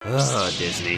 Ugh, Disney.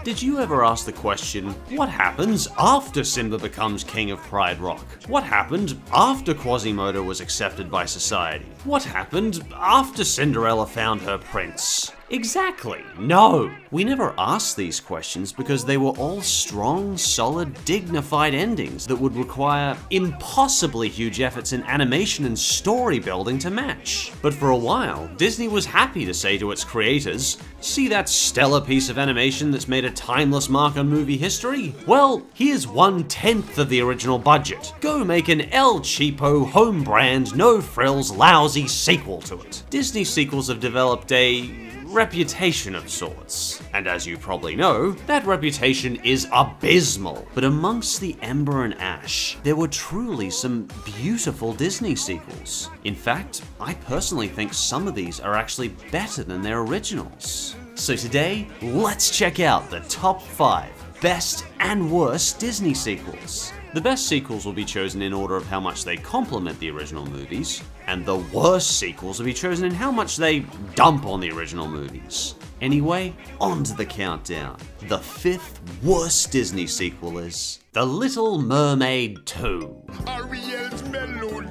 Did you ever ask the question, what happens after Simba becomes King of Pride Rock? What happened after Quasimodo was accepted by society? What happened after Cinderella found her prince? Exactly, no. We never asked these questions because they were all strong, solid, dignified endings that would require impossibly huge efforts in animation and story building to match. But for a while, Disney was happy to say to its creators, see that stellar piece of animation that's made a timeless mark on movie history? Well, here's 1/10 of the original budget. Go make an El Cheapo, home brand, no frills, lousy sequel to it. Disney sequels have developed a reputation of sorts. And as you probably know, that reputation is abysmal. But amongst the ember and ash, there were truly some beautiful Disney sequels. In fact, I personally think some of these are actually better than their originals. So today, let's check out the top 5 best and worst Disney sequels. The best sequels will be chosen in order of how much they complement the original movies, and the worst sequels will be chosen in how much they dump on the original movies. Anyway, on to the countdown. The 5th worst Disney sequel is The Little Mermaid 2. Ariel's melody.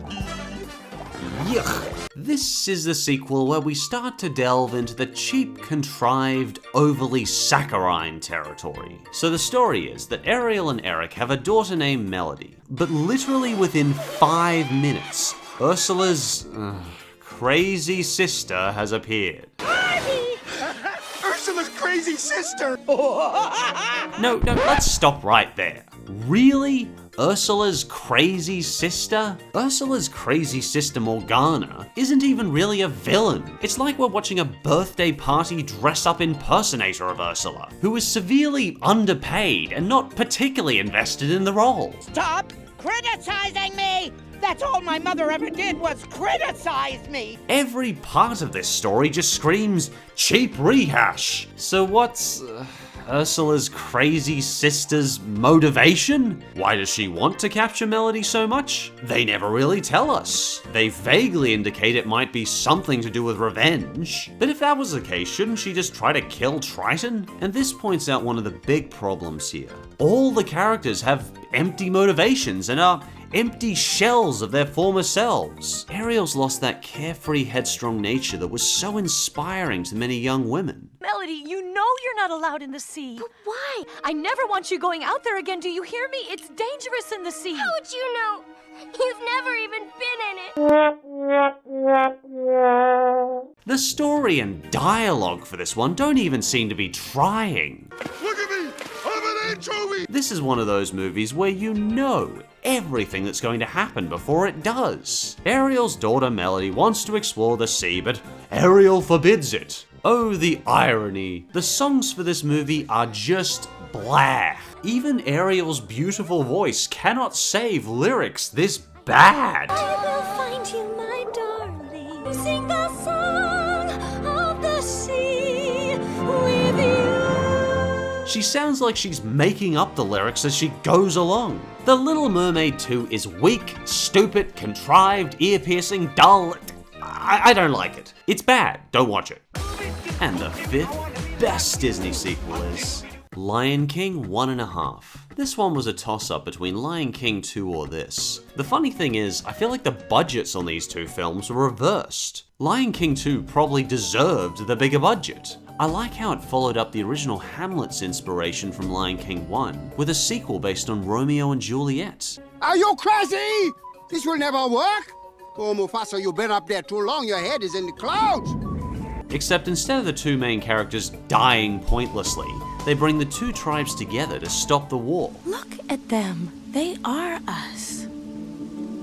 Yuck! This is the sequel where we start to delve into the cheap, contrived, overly saccharine territory. So the story is that Ariel and Eric have a daughter named Melody, but literally within 5 minutes, Ursula's crazy sister has appeared. Ursula's crazy sister! No, let's stop right there. Really? Ursula's crazy sister? Ursula's crazy sister Morgana isn't even really a villain. It's like we're watching a birthday party dress-up impersonator of Ursula, who is severely underpaid and not particularly invested in the role. Stop criticizing me! That's all my mother ever did was criticize me! Every part of this story just screams cheap rehash. So what's Ursula's crazy sister's motivation? Why does she want to capture Melody so much? They never really tell us. They vaguely indicate it might be something to do with revenge. But if that was the case, shouldn't she just try to kill Triton? And this points out one of the big problems here. All the characters have empty motivations and are empty shells of their former selves. Ariel's lost that carefree, headstrong nature that was so inspiring to many young women. Melody, you know you're not allowed in the sea. But why? I never want you going out there again, do you hear me? It's dangerous in the sea. How would you know? You've never even been in it. The story and dialogue for this one don't even seem to be trying. Look at me! I'm an anchovy! This is one of those movies where you know everything that's going to happen before it does. Ariel's daughter Melody wants to explore the sea, but Ariel forbids it. Oh, the irony. The songs for this movie are just blah. Even Ariel's beautiful voice cannot save lyrics this bad. I will find you, my darling. Sing the song of the sea with you. She sounds like she's making up the lyrics as she goes along. The Little Mermaid 2 is weak, stupid, contrived, ear-piercing, dull. I don't like it. It's bad. Don't watch it. And the 5th best Disney sequel is Lion King 1.5. This one was a toss-up between Lion King 2 or this. The funny thing is, I feel like the budgets on these two films were reversed. Lion King 2 probably deserved the bigger budget. I like how it followed up the original Hamlet's inspiration from Lion King 1 with a sequel based on Romeo and Juliet. Are you crazy? This will never work. Oh, Mufasa, you've been up there too long. Your head is in the clouds. Except instead of the two main characters dying pointlessly, they bring the two tribes together to stop the war. Look at them. They are us.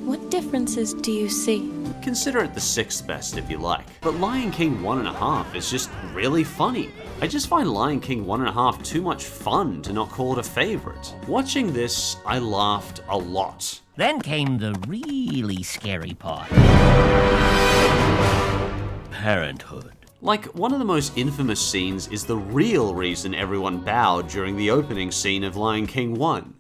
What differences do you see? Consider it the 6th best if you like, but Lion King 1.5 is just really funny. I just find Lion King 1.5 too much fun to not call it a favorite. Watching this, I laughed a lot. Then came the really scary part. Parenthood. Like, one of the most infamous scenes is the real reason everyone bowed during the opening scene of Lion King 1.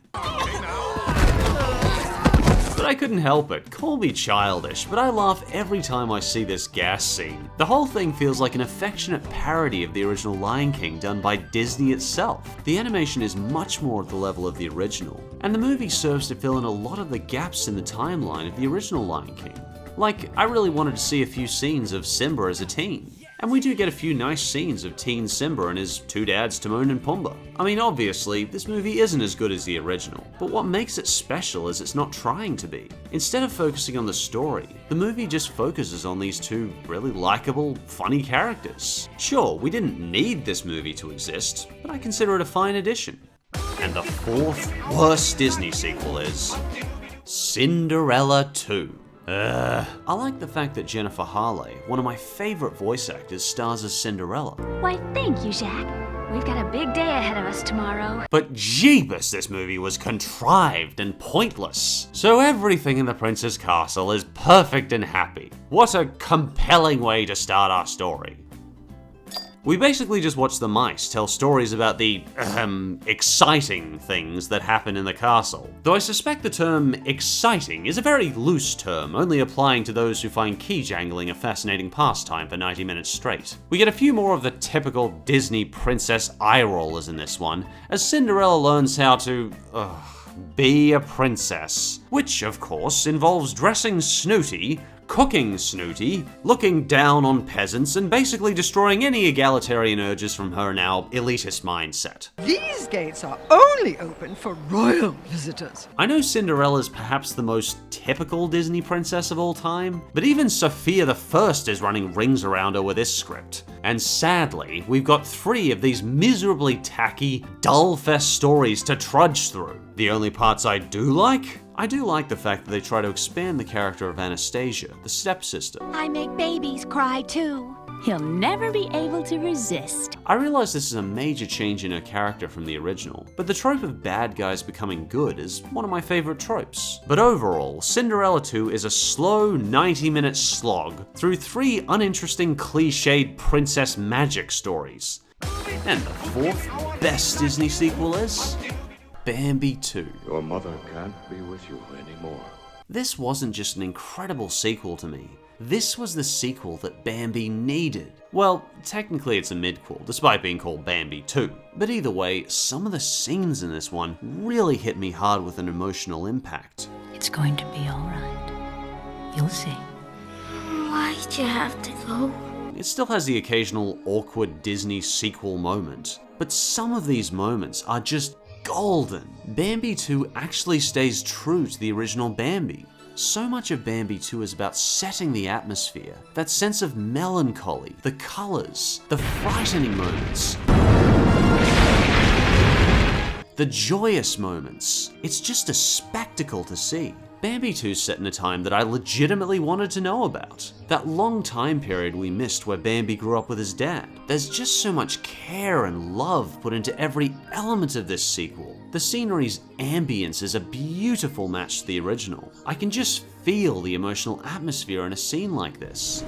But I couldn't help it. Call me childish, but I laugh every time I see this gas scene. The whole thing feels like an affectionate parody of the original Lion King done by Disney itself. The animation is much more at the level of the original, and the movie serves to fill in a lot of the gaps in the timeline of the original Lion King. Like, I really wanted to see a few scenes of Simba as a teen. And we do get a few nice scenes of teen Simba and his two dads, Timon and Pumbaa. I mean, obviously, this movie isn't as good as the original, but what makes it special is it's not trying to be. Instead of focusing on the story, the movie just focuses on these two really likable, funny characters. Sure, we didn't need this movie to exist, but I consider it a fine addition. And the fourth worst Disney sequel is Cinderella II. I like the fact that Jennifer Harley, one of my favorite voice actors, stars as Cinderella. Why, thank you, Jack. We've got a big day ahead of us tomorrow. But jeebus, this movie was contrived and pointless. So everything in the Prince's Castle is perfect and happy. What a compelling way to start our story. We basically just watch the mice tell stories about the, exciting things that happen in the castle. Though I suspect the term exciting is a very loose term, only applying to those who find key jangling a fascinating pastime for 90 minutes straight. We get a few more of the typical Disney princess eye rollers in this one, as Cinderella learns how to, be a princess. Which, of course, involves dressing snooty, cooking snooty, looking down on peasants, and basically destroying any egalitarian urges from her now elitist mindset. These gates are only open for royal visitors. I know Cinderella's perhaps the most typical Disney princess of all time, but even Sophia the First is running rings around her with this script. And sadly, we've got 3 of these miserably tacky, dull-fest stories to trudge through. The only parts I do like the fact that they try to expand the character of Anastasia, the stepsister. I make babies cry too. He'll never be able to resist. I realize this is a major change in her character from the original, but the trope of bad guys becoming good is one of my favorite tropes. But overall, Cinderella II is a slow 90-minute slog through 3 uninteresting cliched princess magic stories. And the 4th best Disney sequel is Bambi II. Your mother can't be with you anymore. This wasn't just an incredible sequel to me. This was the sequel that Bambi needed. Well, technically it's a midquel, despite being called Bambi II. But either way, some of the scenes in this one really hit me hard with an emotional impact. It's going to be all right. You'll see. Why'd you have to go? It still has the occasional awkward Disney sequel moment, but some of these moments are just golden. Bambi 2 actually stays true to the original Bambi. So much of Bambi 2 is about setting the atmosphere, that sense of melancholy, the colors, the frightening moments, the joyous moments. It's just a spectacle to see. Bambi 2 is set in a time that I legitimately wanted to know about. That long time period we missed where Bambi grew up with his dad. There's just so much care and love put into every element of this sequel. The scenery's ambience is a beautiful match to the original. I can just feel the emotional atmosphere in a scene like this.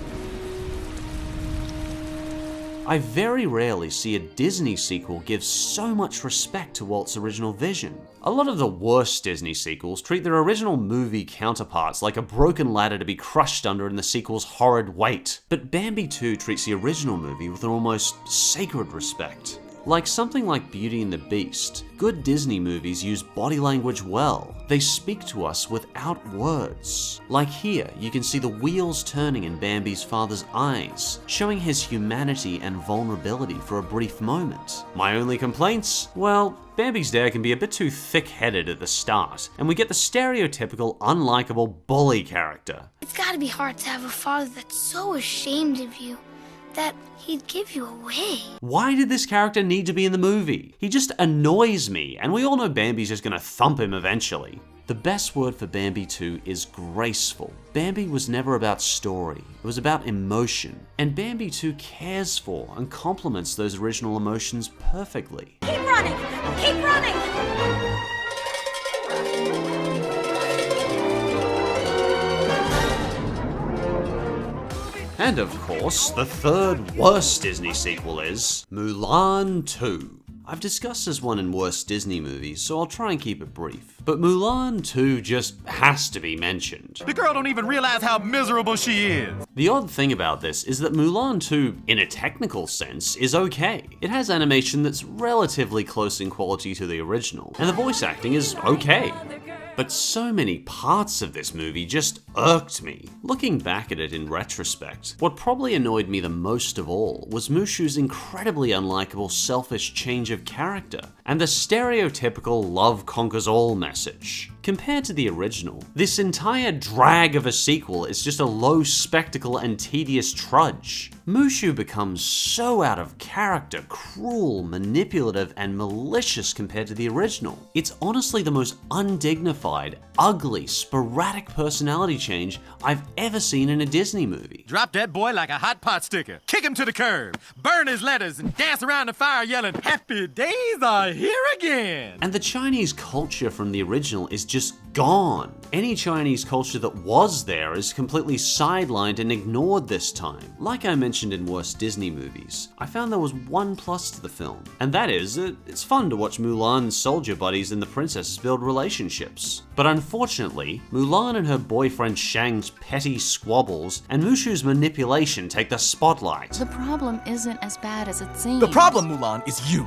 I very rarely see a Disney sequel give so much respect to Walt's original vision. A lot of the worst Disney sequels treat their original movie counterparts like a broken ladder to be crushed under in the sequel's horrid weight. But Bambi 2 treats the original movie with an almost sacred respect. Like something like Beauty and the Beast, good Disney movies use body language well. They speak to us without words. Like here, you can see the wheels turning in Bambi's father's eyes, showing his humanity and vulnerability for a brief moment. My only complaints? Well, Bambi's dad can be a bit too thick-headed at the start, and we get the stereotypical unlikable bully character. It's gotta be hard to have a father that's so ashamed of you that he'd give you away. Why did this character need to be in the movie? He just annoys me, and we all know Bambi's just gonna thump him eventually. The best word for Bambi 2 is graceful. Bambi was never about story, it was about emotion. And Bambi 2 cares for and complements those original emotions perfectly. Keep running! Keep running! And of course, the 3rd worst Disney sequel is Mulan II. I've discussed this one in worst Disney movies, so I'll try and keep it brief. But Mulan 2 just has to be mentioned. The girl don't even realize how miserable she is. The odd thing about this is that Mulan 2, in a technical sense, is okay. It has animation that's relatively close in quality to the original, and the voice acting is okay. But so many parts of this movie just irked me. Looking back at it in retrospect, what probably annoyed me the most of all was Mushu's incredibly unlikable selfish change of character, and the stereotypical love conquers all message. Compared to the original, this entire drag of a sequel is just a low spectacle and tedious trudge. Mushu becomes so out of character, cruel, manipulative, and malicious compared to the original. It's honestly the most undignified, ugly, sporadic personality change I've ever seen in a Disney movie. Drop that boy like a hot pot sticker, kick him to the curb, burn his letters, and dance around the fire yelling, "Happy days are here again!" And the Chinese culture from the original is just gone. Any Chinese culture that was there is completely sidelined and ignored this time. Like I mentioned in worst Disney movies, I found there was one plus to the film, and that is that it's fun to watch Mulan's soldier buddies and the princesses build relationships. But unfortunately, Mulan and her boyfriend Shang's petty squabbles and Mushu's manipulation take the spotlight. The problem isn't as bad as it seems. The problem, Mulan, is you.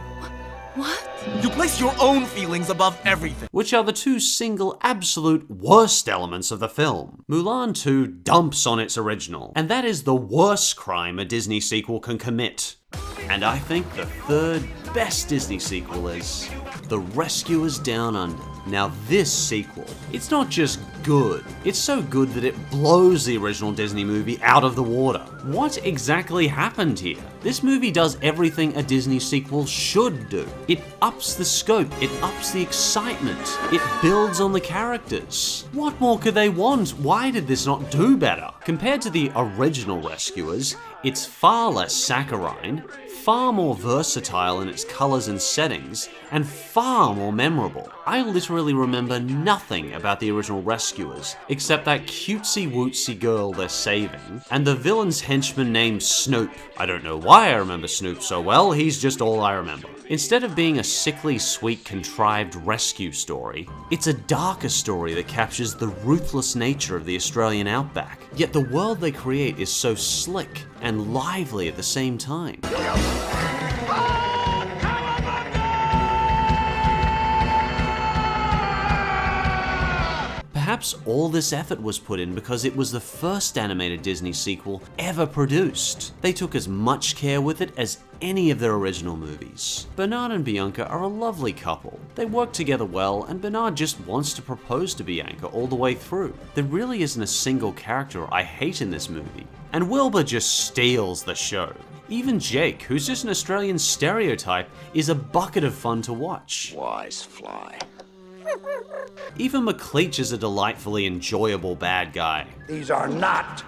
What? You place your own feelings above everything. Which are the two single absolute worst elements of the film. Mulan 2 dumps on its original, and that is the worst crime a Disney sequel can commit. And I think the third best Disney sequel is The Rescuers Down Under. Now this sequel, it's not just good, it's so good that it blows the original Disney movie out of the water. What exactly happened here? This movie does everything a Disney sequel should do. It ups the scope, it ups the excitement, it builds on the characters. What more could they want? Why did this not do better? Compared to the original Rescuers, it's far less saccharine, far more versatile in its colors and settings, and far more memorable. I literally remember nothing about the original Rescuers, except that cutesy-wootsy girl they're saving, and the villain's henchman named Snoop. I don't know why I remember Snoop so well, he's just all I remember. Instead of being a sickly, sweet, contrived rescue story, it's a darker story that captures the ruthless nature of the Australian outback. Yet the world they create is so slick and lively at the same time. Perhaps all this effort was put in because it was the first animated Disney sequel ever produced. They took as much care with it as any of their original movies. Bernard and Bianca are a lovely couple. They work together well, and Bernard just wants to propose to Bianca all the way through. There really isn't a single character I hate in this movie. And Wilbur just steals the show. Even Jake, who's just an Australian stereotype, is a bucket of fun to watch. Wise fly. Even McLeach is a delightfully enjoyable bad guy. These are not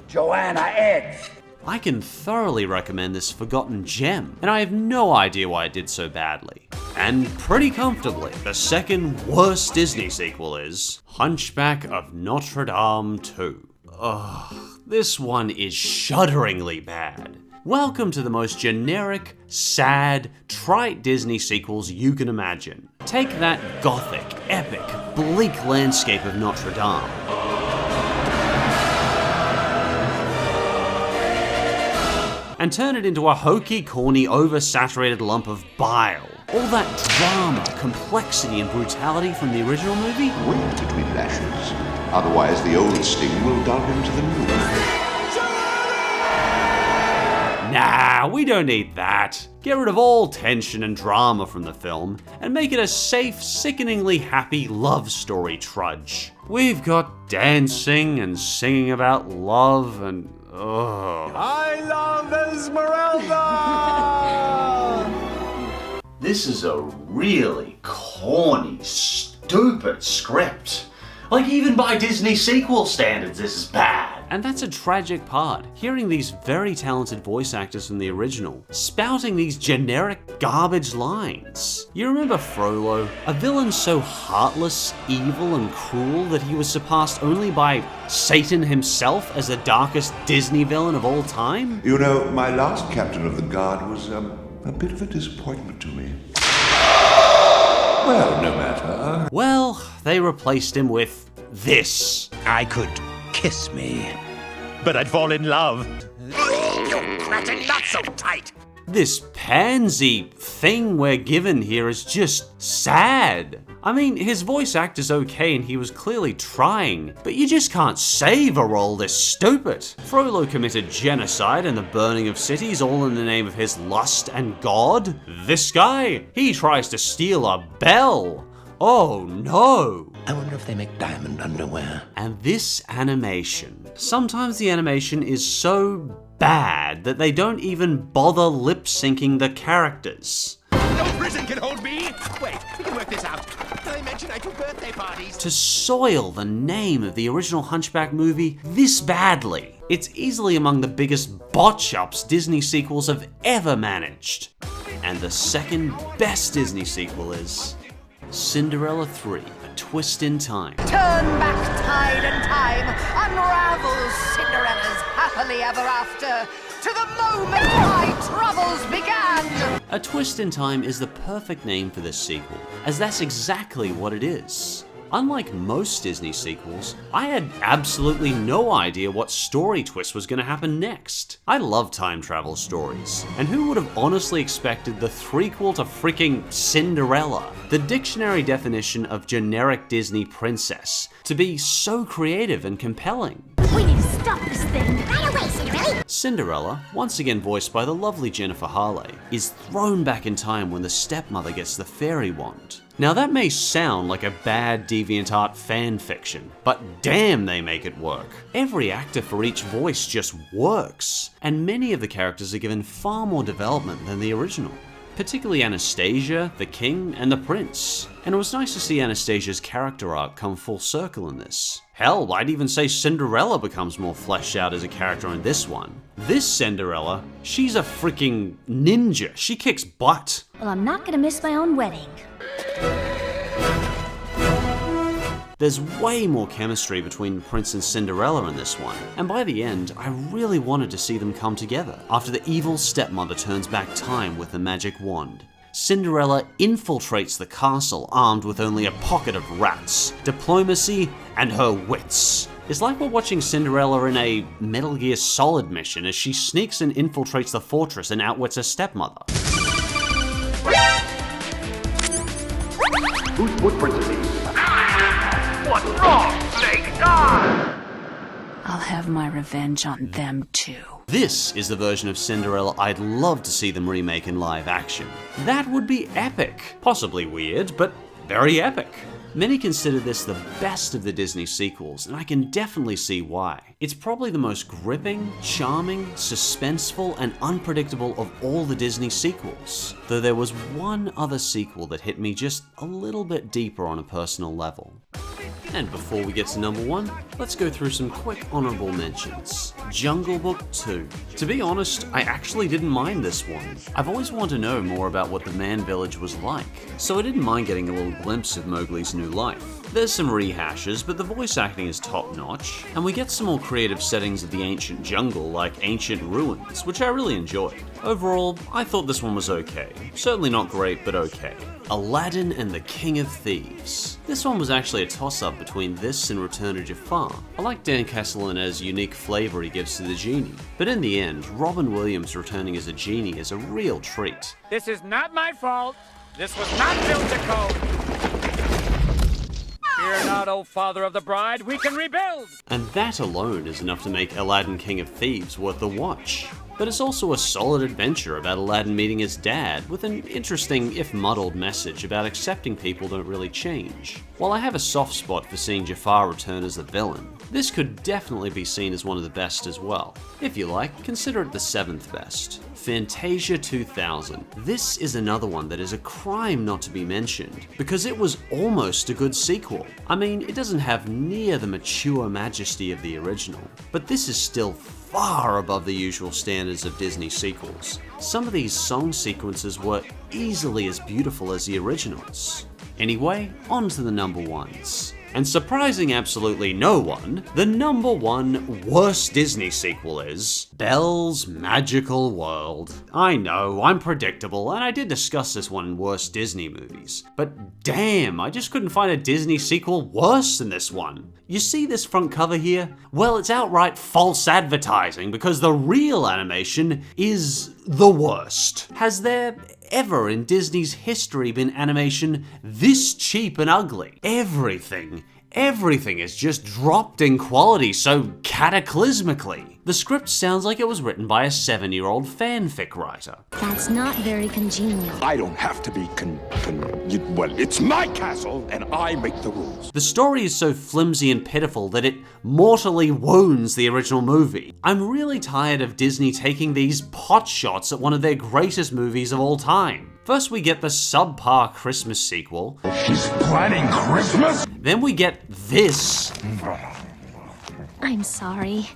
Joanna eggs. I can thoroughly recommend this forgotten gem, and I have no idea why it did so badly. And pretty comfortably, the second worst Disney sequel is Hunchback of Notre Dame 2. Ugh, this one is shudderingly bad. Welcome to the most generic, sad, trite Disney sequels you can imagine. Take that gothic, epic, bleak landscape of Notre Dame, and turn it into a hokey, corny, oversaturated lump of bile. All that drama, complexity, and brutality from the original movie? Wait between lashes. Otherwise, the old sting will dull into the new. Nah, we don't need that. Get rid of all tension and drama from the film, and make it a safe, sickeningly happy love story trudge. We've got dancing and singing about love and... ugh. I love Esmeralda! This is a really corny, stupid script. Like, even by Disney sequel standards, this is bad. And that's a tragic part. Hearing these very talented voice actors from the original spouting these generic garbage lines. You remember Frollo? A villain so heartless, evil, and cruel that he was surpassed only by Satan himself as the darkest Disney villain of all time? You know, my last captain of the guard was, a bit of a disappointment to me. Well, no matter. Well, they replaced him with this. I could kiss me, but I'd fall in love. You Cretin, not so tight! This pansy thing we're given here is just sad. I mean, his voice actor's okay and he was clearly trying, but you just can't save a role this stupid. Frollo committed genocide and the burning of cities all in the name of his lust and God. This guy, he tries to steal a Belle. Oh no! I wonder if they make diamond underwear. And this animation. Sometimes the animation is so bad that they don't even bother lip syncing the characters. No prison can hold me! Wait, we can work this out. Did I mention I do birthday parties? To soil the name of the original Hunchback movie this badly. It's easily among the biggest botch-ups Disney sequels have ever managed. And the second best Disney sequel is Cinderella III, A Twist in Time. Turn back tide and time, unravel Cinderella's happily ever after, to the moment my troubles began! A Twist in Time is the perfect name for this sequel, as that's exactly what it is. Unlike most Disney sequels, I had absolutely no idea what story twist was going to happen next. I love time travel stories, and who would have honestly expected the threequel to freaking Cinderella, the dictionary definition of generic Disney princess, to be so creative and compelling? We need to stop this thing. Right away, Cinderella. Cinderella, once again voiced by the lovely Jennifer Harley, is thrown back in time when the stepmother gets the fairy wand. Now that may sound like a bad DeviantArt fan fiction, but damn they make it work. Every actor for each voice just works, and many of the characters are given far more development than the original. Particularly Anastasia, the king, and the prince. And it was nice to see Anastasia's character arc come full circle in this. Hell, I'd even say Cinderella becomes more fleshed out as a character in this one. This Cinderella, she's a freaking ninja. She kicks butt. Well, I'm not gonna miss my own wedding. There's way more chemistry between the Prince and Cinderella in this one, and by the end, I really wanted to see them come together after the evil stepmother turns back time with the magic wand. Cinderella infiltrates the castle armed with only a pocket of rats, diplomacy, and her wits. It's like we're watching Cinderella in a Metal Gear Solid mission as she sneaks and infiltrates the fortress and outwits her stepmother. Whose footprints are these? What's wrong, Snake? Ah! I'll have my revenge on them too. This is the version of Cinderella I'd love to see them remake in live action. That would be epic. Possibly weird, but very epic. Many consider this the best of the Disney sequels, and I can definitely see why. It's probably the most gripping, charming, suspenseful, and unpredictable of all the Disney sequels. Though there was one other sequel that hit me just a little bit deeper on a personal level. And before we get to number one, let's go through some quick honorable mentions. Jungle Book 2. To be honest, I actually didn't mind this one. I've always wanted to know more about what the Man Village was like, so I didn't mind getting a little glimpse of Mowgli's new life. There's some rehashes, but the voice acting is top-notch, and we get some more creative settings of the ancient jungle, like ancient ruins, which I really enjoyed. Overall, I thought this one was okay. Certainly not great, but okay. Aladdin and the King of Thieves. This one was actually a toss-up between this and Return of Jafar. I like Dan Castellanet's unique flavor he gives to the genie, but in the end, Robin Williams returning as a genie is a real treat. This is not my fault. This was not built to code. Fear not, O father of the bride, we can rebuild! And that alone is enough to make Aladdin King of Thieves worth a watch. But it's also a solid adventure about Aladdin meeting his dad, with an interesting, if muddled, message about accepting people don't really change. While I have a soft spot for seeing Jafar return as the villain, this could definitely be seen as one of the best as well. If you like, consider it the 7th best. Fantasia 2000. This is another one that is a crime not to be mentioned, because it was almost a good sequel. I mean, it doesn't have near the mature majesty of the original, but this is still far above the usual standards of Disney sequels. Some of these song sequences were easily as beautiful as the originals. Anyway, on to the number ones. And surprising absolutely no one, the #1 worst Disney sequel is Belle's Magical World. I know, I'm predictable, and I did discuss this one in worst Disney movies. But damn, I just couldn't find a Disney sequel worse than this one. You see this front cover here? Well, it's outright false advertising because the real animation is the worst. Has there ever in Disney's history been animation this cheap and ugly? Everything is just dropped in quality so cataclysmically. The script sounds like it was written by a 7-year-old fanfic writer. That's not very congenial. I don't have to be well, it's my castle, and I make the rules. The story is so flimsy and pitiful that it mortally wounds the original movie. I'm really tired of Disney taking these pot shots at one of their greatest movies of all time. First we get the subpar Christmas sequel. She's planning Christmas? Then we get this. I'm sorry.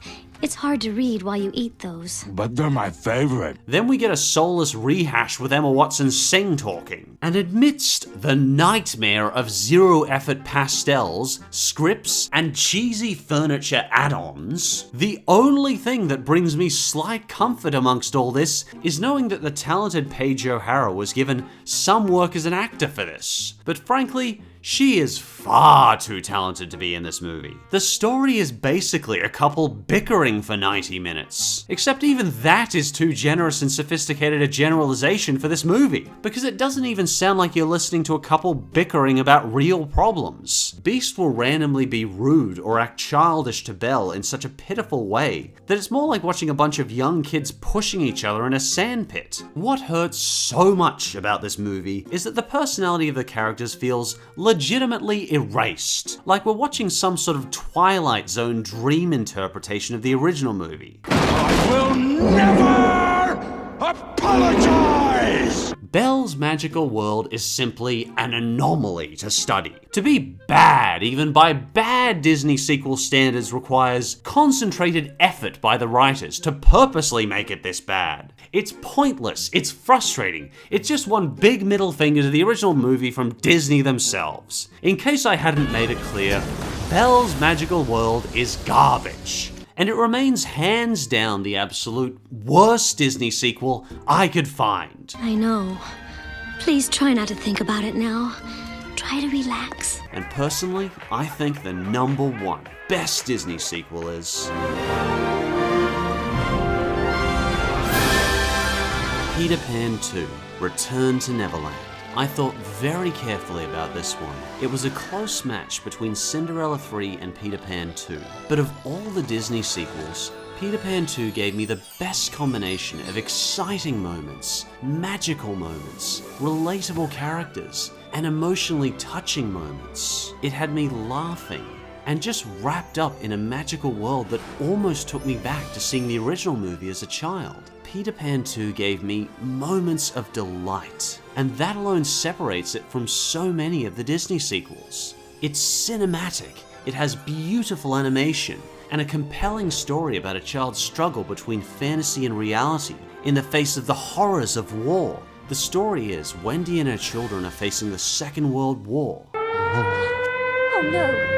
It's hard to read while you eat those. But they're my favorite. Then we get a soulless rehash with Emma Watson sing-talking. And amidst the nightmare of zero-effort pastels, scripts, and cheesy furniture add-ons, the only thing that brings me slight comfort amongst all this is knowing that the talented Paige O'Hara was given some work as an actor for this. But frankly, she is far too talented to be in this movie. The story is basically a couple bickering for 90 minutes. Except even that is too generous and sophisticated a generalization for this movie, because it doesn't even sound like you're listening to a couple bickering about real problems. Beast will randomly be rude or act childish to Belle in such a pitiful way that it's more like watching a bunch of young kids pushing each other in a sandpit. What hurts so much about this movie is that the personality of the characters feels legitimately erased, like we're watching some sort of Twilight Zone dream interpretation of the original movie. I will never apologize! Belle's Magical World is simply an anomaly to study. To be bad, even by bad Disney sequel standards, requires concentrated effort by the writers to purposely make it this bad. It's pointless, it's frustrating, it's just one big middle finger to the original movie from Disney themselves. In case I hadn't made it clear, Belle's Magical World is garbage. And it remains hands down the absolute worst Disney sequel I could find. I know. Please try not to think about it now. Try to relax. And personally, I think the #1 best Disney sequel is Peter Pan 2, Return to Neverland. I thought very carefully about this one. It was a close match between Cinderella 3 and Peter Pan 2. But of all the Disney sequels, Peter Pan 2 gave me the best combination of exciting moments, magical moments, relatable characters, and emotionally touching moments. It had me laughing and just wrapped up in a magical world that almost took me back to seeing the original movie as a child. Peter Pan 2 gave me moments of delight, and that alone separates it from so many of the Disney sequels. It's cinematic, it has beautiful animation, and a compelling story about a child's struggle between fantasy and reality in the face of the horrors of war. The story is Wendy and her children are facing the Second World War. Oh no!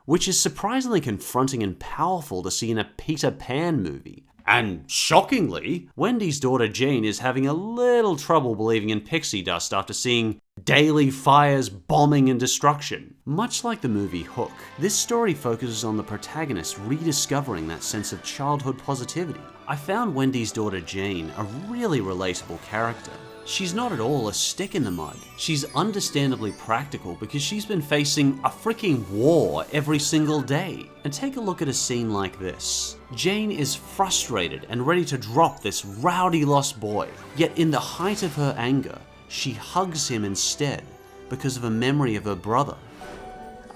Which is surprisingly confronting and powerful to see in a Peter Pan movie. And shockingly, Wendy's daughter Jane is having a little trouble believing in pixie dust after seeing daily fires, bombing, and destruction. Much like the movie Hook, this story focuses on the protagonist rediscovering that sense of childhood positivity. I found Wendy's daughter Jane a really relatable character. She's not at all a stick in the mud. She's understandably practical because she's been facing a freaking war every single day. And take a look at a scene like this. Jane is frustrated and ready to drop this rowdy lost boy. Yet in the height of her anger, she hugs him instead because of a memory of her brother.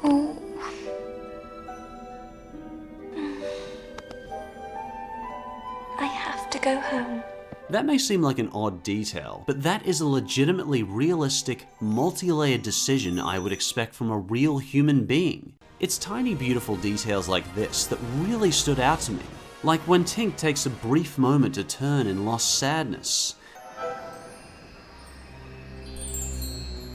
Oh. I have to go home. That may seem like an odd detail, but that is a legitimately realistic, multi-layered decision I would expect from a real human being. It's tiny beautiful details like this that really stood out to me. Like when Tink takes a brief moment to turn in lost sadness.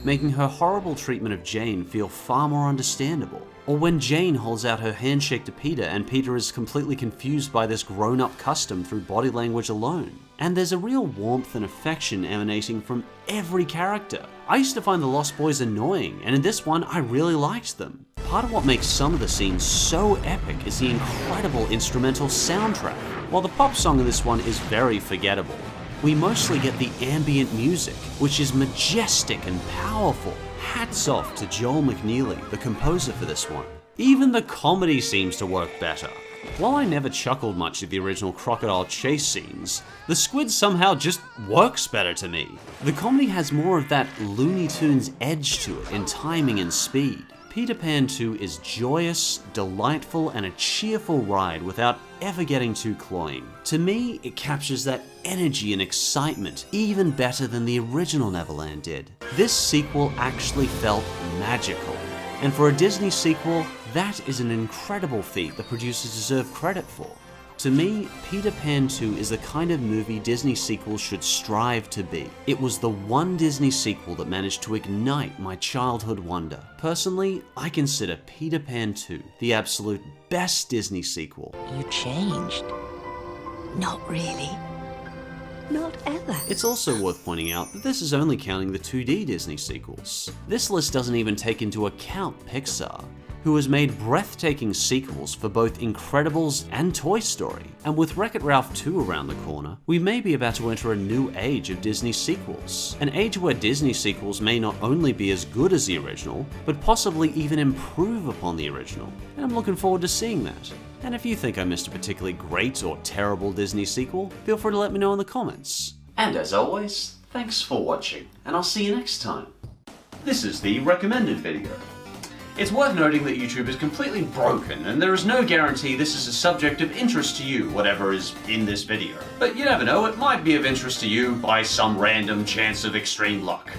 making her horrible treatment of Jane feel far more understandable. Or when Jane holds out her handshake to Peter and Peter is completely confused by this grown-up custom through body language alone. And there's a real warmth and affection emanating from every character. I used to find the Lost Boys annoying, and in this one I really liked them. Part of what makes some of the scenes so epic is the incredible instrumental soundtrack. While the pop song in this one is very forgettable, we mostly get the ambient music, which is majestic and powerful. Hats off to Joel McNeely, the composer for this one. Even the comedy seems to work better. While I never chuckled much at the original crocodile chase scenes, the squid somehow just works better to me. The comedy has more of that Looney Tunes edge to it in timing and speed. Peter Pan 2 is joyous, delightful, and a cheerful ride without ever getting too cloying. To me, it captures that energy and excitement even better than the original Neverland did. This sequel actually felt magical. And for a Disney sequel, that is an incredible feat the producers deserve credit for. To me, Peter Pan 2 is the kind of movie Disney sequels should strive to be. It was the one Disney sequel that managed to ignite my childhood wonder. Personally, I consider Peter Pan 2 the absolute best Disney sequel. You changed. Not really. Not ever. It's also worth pointing out that this is only counting the 2D Disney sequels. This list doesn't even take into account Pixar, who has made breathtaking sequels for both Incredibles and Toy Story. And with Wreck-It Ralph 2 around the corner, we may be about to enter a new age of Disney sequels. An age where Disney sequels may not only be as good as the original, but possibly even improve upon the original. And I'm looking forward to seeing that. And if you think I missed a particularly great or terrible Disney sequel, feel free to let me know in the comments. And as always, thanks for watching, and I'll see you next time. This is the recommended video. It's worth noting that YouTube is completely broken, and there is no guarantee this is a subject of interest to you, whatever is in this video. But you never know, it might be of interest to you by some random chance of extreme luck.